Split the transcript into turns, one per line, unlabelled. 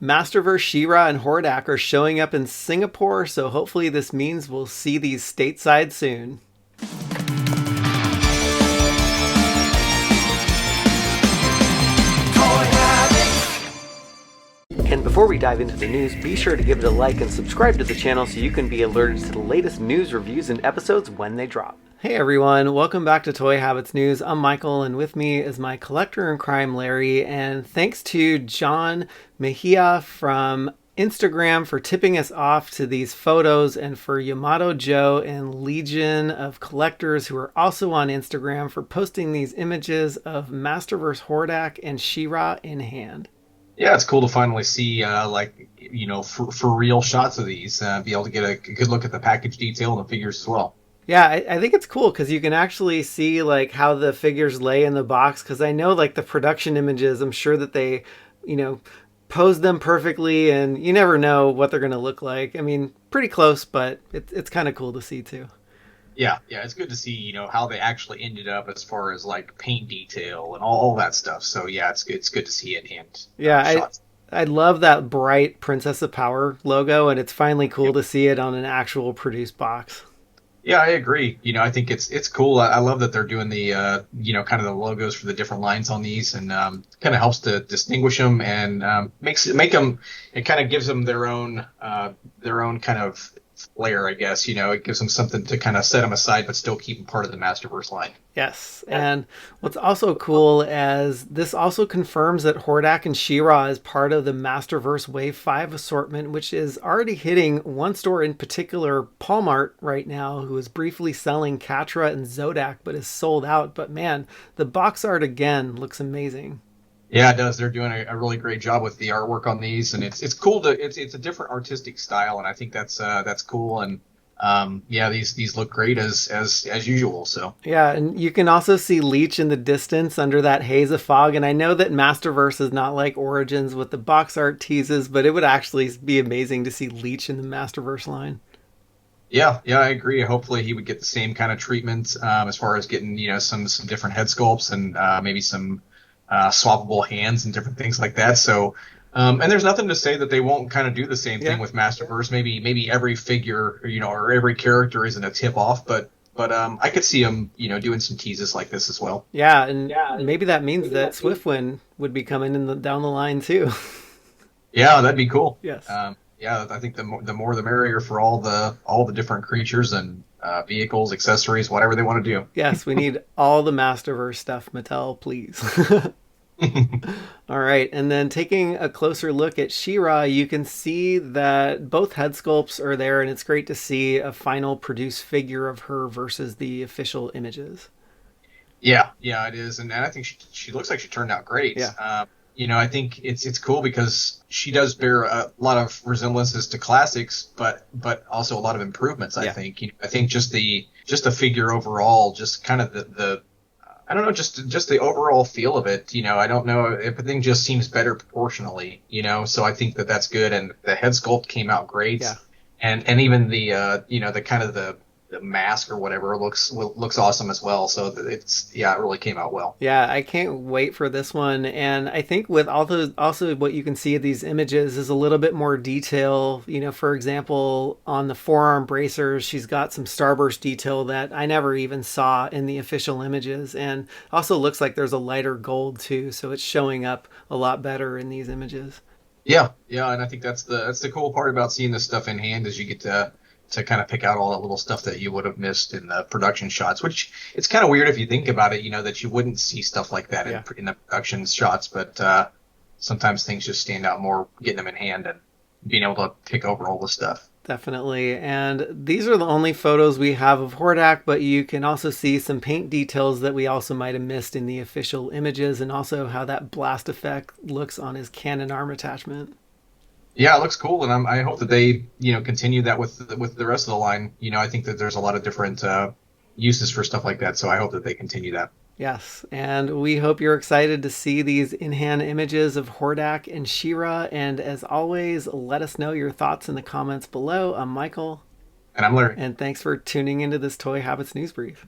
Masterverse She-Ra and Hordak are showing up in Singapore, so hopefully this means we'll see these stateside soon. And before we dive into the news, be sure to give it a like and subscribe to the channel so you can be alerted to the latest news, reviews, and episodes when they drop. Hey everyone, welcome back to Toy Habits News. I'm Michael, and with me is my collector in crime, Larry. And thanks to John Mejia from Instagram for tipping us off to these photos, and for Yamato Joe and Legion of Collectors, who are also on Instagram, for posting these images of Masterverse Hordak and She-Ra in hand.
Yeah, it's cool to finally see, for real shots of these, be able to get a good look at the package detail and the figures as well.
Yeah, I think it's cool because you can actually see like how the figures lay in the box. Because I know like the production images, I'm sure that they, pose them perfectly, and you never know what they're going to look like. I mean, pretty close, but it's kind of cool to see too.
Yeah, it's good to see, how they actually ended up as far as like paint detail and all that stuff. So yeah, it's good to see it in hand.
Yeah,
Shots.
I love that bright Princess of Power logo, and it's finally cool
Yep.
to see it on an actual produced box.
Yeah, I agree. I think it's cool. I love that they're doing the kind of the logos for the different lines on these, and kind of helps to distinguish them, and make them. It kind of gives them their own kind of flair, I guess. It gives them something to kind of set them aside, but still keep them part of the Masterverse line.
Yes, and what's also cool is this also confirms that Hordak and She-Ra is part of the Masterverse Wave 5 assortment, which is already hitting one store in particular, Palmart, right now, who is briefly selling Katra and Zodak, but is sold out. But man, the box art again looks amazing.
Yeah, it does. They're doing a really great job with the artwork on these, and it's cool to it's a different artistic style, and I think that's cool. And yeah, these look great as usual. So
Yeah, and you can also see Leech in the distance under that haze of fog. And I know that Masterverse is not like Origins with the box art teases, but it would actually be amazing to see Leech in the Masterverse line.
yeah, I agree. Hopefully, he would get the same kind of treatment as far as getting some different head sculpts, and maybe some swappable hands and different things like that. So. And there's nothing to say that they won't kind of do the same thing
Yeah.
with Masterverse. Maybe every figure, or every character isn't a tip off, but I could see them, doing some teases like this as well.
Yeah, and maybe that means that Swiftwind would be coming down the line too.
Yeah, that'd be cool.
Yes.
Yeah, I think the more the merrier for all the different creatures and vehicles, accessories, whatever they want to
Yes, we need all the Masterverse stuff, Mattel, please.
do.
All right, and then taking a closer look at She-Ra, you can see that both head sculpts are there, and it's great to see a final produced figure of her versus the official images.
Yeah, it is, and I think she looks like she turned out great.
Yeah.
I think it's cool because she does bear a lot of resemblances to classics, but also a lot of improvements. I
Yeah.
think. I think just the figure overall, just kind of the I don't know, just the overall feel of it. I don't know, everything just seems better proportionally. So I think that's good, and the head sculpt came out great,
Yeah.
and even the kind of the mask or whatever looks awesome as well. So it really came out well.
Yeah, I can't wait for this one. And I think with all the also what you can see of these images is a little bit more detail. For example, on the forearm bracers, she's got some starburst detail that I never even saw in the official images. And also looks like there's a lighter gold too, so it's showing up a lot better in these images.
Yeah, and I think that's the cool part about seeing this stuff in hand, is you get to kind of pick out all that little stuff that you would have missed in the production shots, which it's kind of weird if you think about it, that you wouldn't see stuff like that
Yeah.
in the production shots, but sometimes things just stand out more getting them in hand and being able to pick over all the stuff.
Definitely. And these are the only photos we have of Hordak, but you can also see some paint details that we also might have missed in the official images, and also how that blast effect looks on his cannon arm attachment.
Yeah, it looks cool, and I hope that they continue that with the rest of the line. I think that there's a lot of different uses for stuff like that, so I hope that they continue that.
Yes, and we hope you're excited to see these in-hand images of Hordak and She-Ra. And as always, let us know your thoughts in the comments below. I'm Michael,
And I'm Larry.
and thanks for tuning into this Toy Habits News Brief.